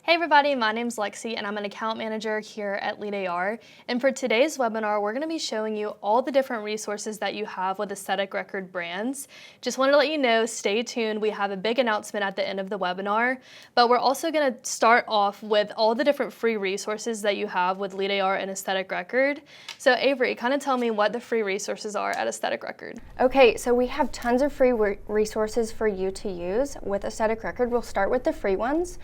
Hey everybody, my name's Lexi and I'm an account manager here at LeadAR. And for today's webinar, we're going to be showing you all the different resources that you have with Esthetic Record brands. Just wanted to let you know, stay tuned. We have a big announcement at the end of the webinar, but we're also going to start off with all the different free resources that you have with LeadAR and Esthetic Record. So Avery, kind of tell me what the free resources are at Esthetic Record. Okay, so we have tons of free resources for you to use with Esthetic Record. We'll start with the free ones.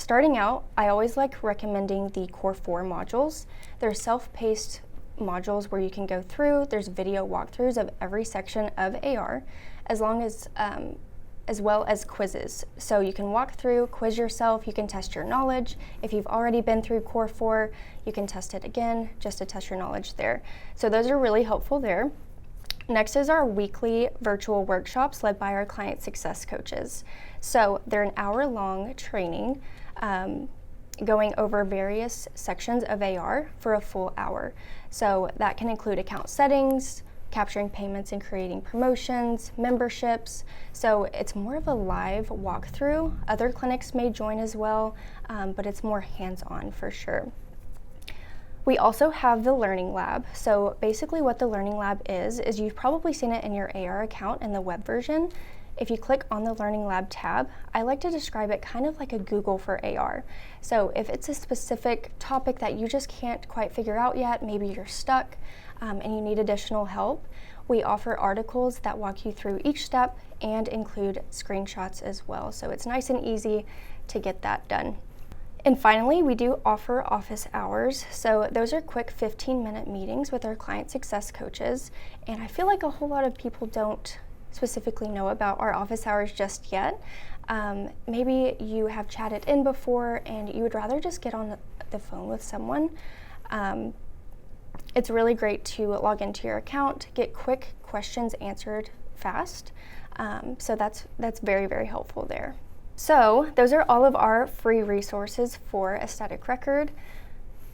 Starting out, I always like recommending the Core 4 modules. They're self-paced modules where you can go through. There's video walkthroughs of every section of AR, as well as quizzes. So you can walk through, quiz yourself, you can test your knowledge. If you've already been through Core 4, you can test it again just to test your knowledge there. So those are really helpful there. Next is our weekly virtual workshops led by our client success coaches. So they're an hour-long training going over various sections of AR for a full hour. So that can include account settings, capturing payments and creating promotions, memberships. So it's more of a live walkthrough. Other clinics may join as well, but it's more hands-on for sure. We also have the Learning Lab. So basically what the Learning Lab is you've probably seen it in your AR account in the web version. If you click on the Learning Lab tab, I like to describe it kind of like a Google for AR. So if it's a specific topic that you just can't quite figure out yet, maybe you're stuck and you need additional help, we offer articles that walk you through each step and include screenshots as well. So it's nice and easy to get that done. And finally, we do offer office hours. So those are quick 15-minute meetings with our client success coaches. And I feel like a whole lot of people don't specifically know about our office hours just yet. Maybe you have chatted in before and you would rather just get on the phone with someone. It's really great to log into your account, get quick questions answered fast. So that's very, very helpful there. So those are all of our free resources for Esthetic Record.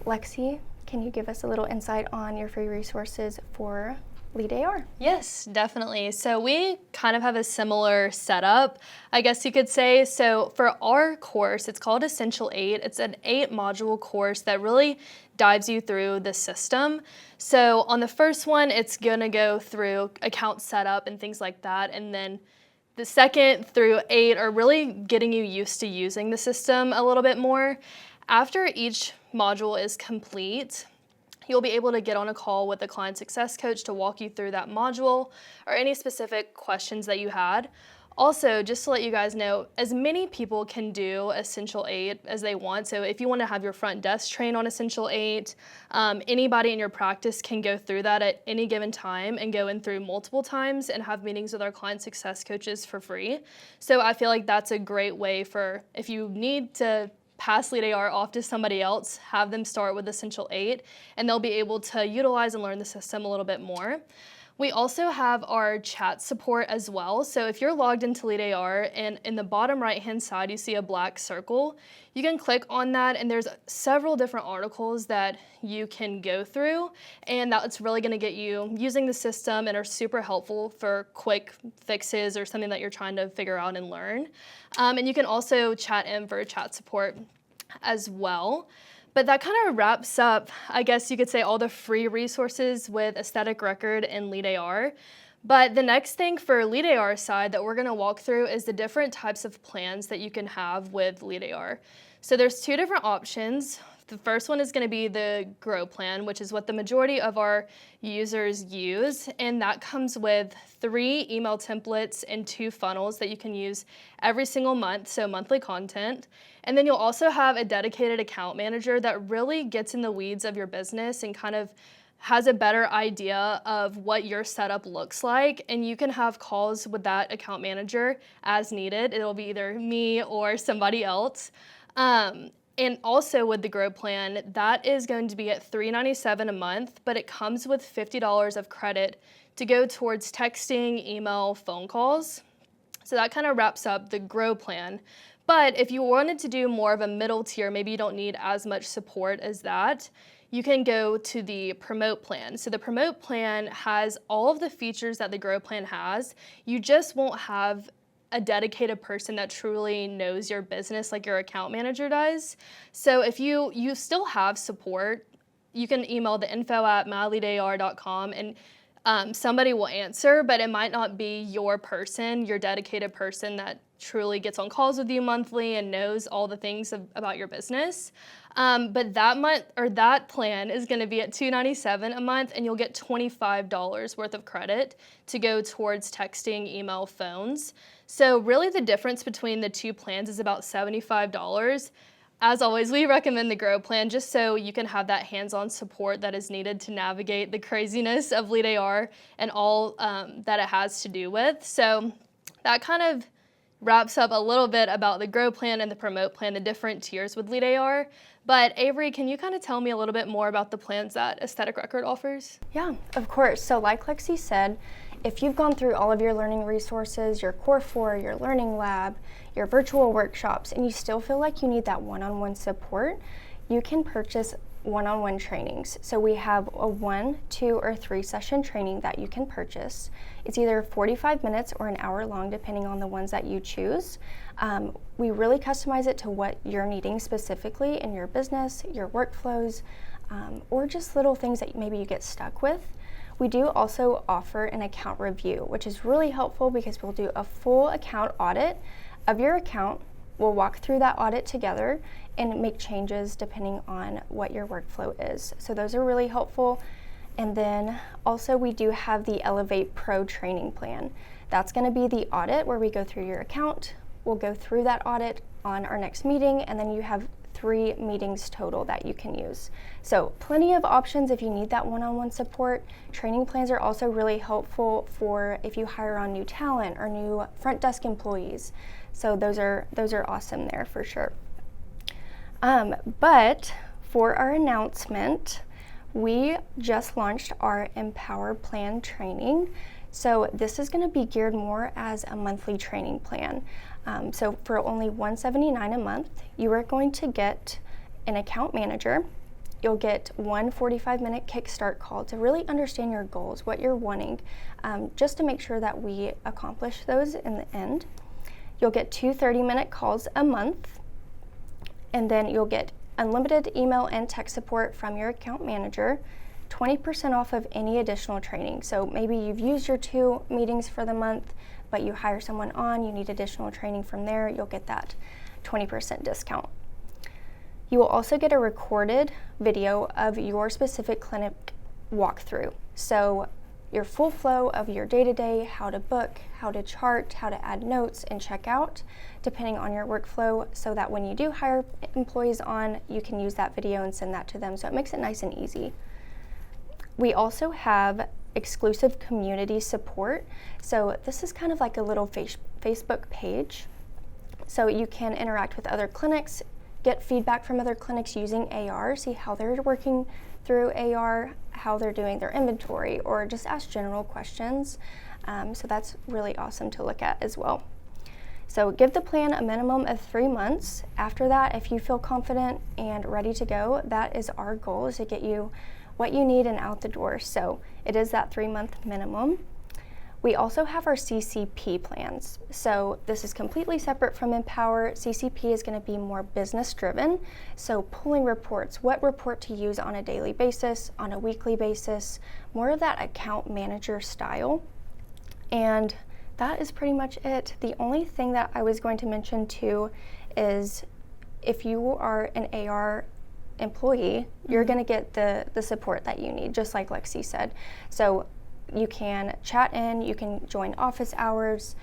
Lexi, can you give us a little insight on your free resources for LeadAR? Yes, definitely. So we kind of have a similar setup, I guess you could say. So for our course, it's called Essential 8. It's an 8-module course that really dives you through the system. So on the first one, it's going to go through account setup and things like that. And then the 2nd through 8 are really getting you used to using the system a little bit more. After each module is complete, you'll be able to get on a call with a client success coach to walk you through that module or any specific questions that you had. Also, just to let you guys know, as many people can do Essential 8 as they want. So if you want to have your front desk train on Essential 8, anybody in your practice can go through that at any given time and go in through multiple times and have meetings with our client success coaches for free. So I feel like that's a great way for if you need to pass LeadAR off to somebody else, have them start with Essential 8, and they'll be able to utilize and learn the system a little bit more. We also have our chat support as well. So if you're logged into LeadAR and in the bottom right-hand side, you see a black circle, you can click on that and there's several different articles that you can go through, and that's really gonna get you using the system and are super helpful for quick fixes or something that you're trying to figure out and learn. And you can also chat in for chat support as well. But that kind of wraps up, I guess you could say, all the free resources with Esthetic Record and LeadAR. But the next thing for LeadAR side that we're going to walk through is the different types of plans that you can have with LeadAR. So there's 2 different options. The first one is going to be the Grow plan, which is what the majority of our users use, and that comes with 3 email templates and 2 funnels that you can use every single month, so monthly content. And then you'll also have a dedicated account manager that really gets in the weeds of your business and kind of has a better idea of what your setup looks like, and you can have calls with that account manager as needed. It'll be either me or somebody else. And also with the Grow plan, that is going to be at $397 a month, but it comes with $50 of credit to go towards texting, email, phone calls. So that kind of wraps up the Grow plan. But if you wanted to do more of a middle tier, maybe you don't need as much support as that, you can go to the Promote plan. So the Promote plan has all of the features that the Grow plan has. You just won't have a dedicated person that truly knows your business like your account manager does. So if you still have support, you can email the info@myleadar.com and somebody will answer, but it might not be your person, your dedicated person that truly gets on calls with you monthly and knows all the things about your business. But that plan is going to be at $297 a month, and you'll get $25 worth of credit to go towards texting, email, phones. So really the difference between the two plans is about $75. As always, we recommend the Grow plan just so you can have that hands-on support that is needed to navigate the craziness of LeadAR and all that it has to do with. So that kind of wraps up a little bit about the Grow plan and the Promote plan, the different tiers with LeadAR. But Avery, can you kind of tell me a little bit more about the plans that Esthetic Record offers? Yeah, of course. So like Lexi said, if you've gone through all of your learning resources, your Core 4, your Learning Lab, your virtual workshops, and you still feel like you need that one-on-one support, you can purchase one-on-one trainings. So we have a 1, 2, or 3 session training that you can purchase. It's either 45 minutes or an hour long, depending on the ones that you choose. We really customize it to what you're needing specifically in your business, your workflows, or just little things that maybe you get stuck with. We do also offer an account review, which is really helpful because we'll do a full account audit of your account. We'll walk through that audit together and make changes depending on what your workflow is. So those are really helpful. And then also we do have the Elevate Pro training plan. That's going to be the audit where we go through your account. We'll go through that audit on our next meeting, and then you have 3 meetings total that you can use. So plenty of options if you need that one-on-one support. Training plans are also really helpful for if you hire on new talent or new front desk employees. So those are awesome there for sure. But for our announcement, we just launched our Empower Plan training. So this is going to be geared more as a monthly training plan. So for only $179 a month, you are going to get an account manager. You'll get one 45-minute kickstart call to really understand your goals, what you're wanting, just to make sure that we accomplish those in the end. You'll get 2 30-minute calls a month, and then you'll get unlimited email and text support from your account manager, 20% off of any additional training. So maybe you've used your 2 meetings for the month, but you hire someone on, you need additional training from there, you'll get that 20% discount. You will also get a recorded video of your specific clinic walkthrough. So your full flow of your day-to-day, how to book, how to chart, how to add notes and check out, depending on your workflow, so that when you do hire employees on, you can use that video and send that to them. So it makes it nice and easy. We also have exclusive community support. So this is kind of like a little Facebook page. So you can interact with other clinics, get feedback from other clinics using AR, see how they're working through AR, how they're doing their inventory, or just ask general questions. So that's really awesome to look at as well. So give the plan a minimum of 3 months. After that, if you feel confident and ready to go, that is our goal, is to get you what you need and out the door. So it is that 3-month minimum. We also have our CCP plans. So this is completely separate from Empower. CCP is going to be more business driven. So pulling reports, what report to use on a daily basis, on a weekly basis, more of that account manager style. And that is pretty much it. The only thing that I was going to mention too is if you are an AR employee, you're going to get the support that you need, just like Lexi said. So you can chat in, you can join office hours,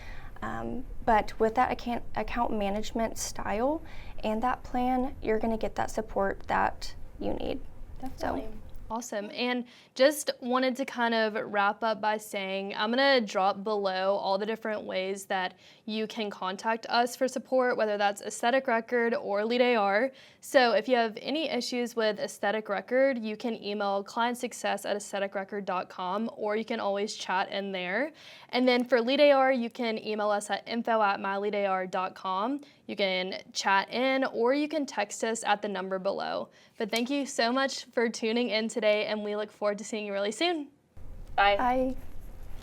but with that account management style and that plan, you're going to get that support that you need. Definitely. Awesome. And just wanted to kind of wrap up by saying I'm going to drop below all the different ways that you can contact us for support, whether that's Esthetic Record or LeadAR. So if you have any issues with Esthetic Record, you can email clientsuccess@aestheticrecord.com, or you can always chat in there. And then for LeadAR, you can email us at info@myleadar.com. You can chat in, or you can text us at the number below. But thank you so much for tuning in today, and we look forward to seeing you really soon. Bye. Bye.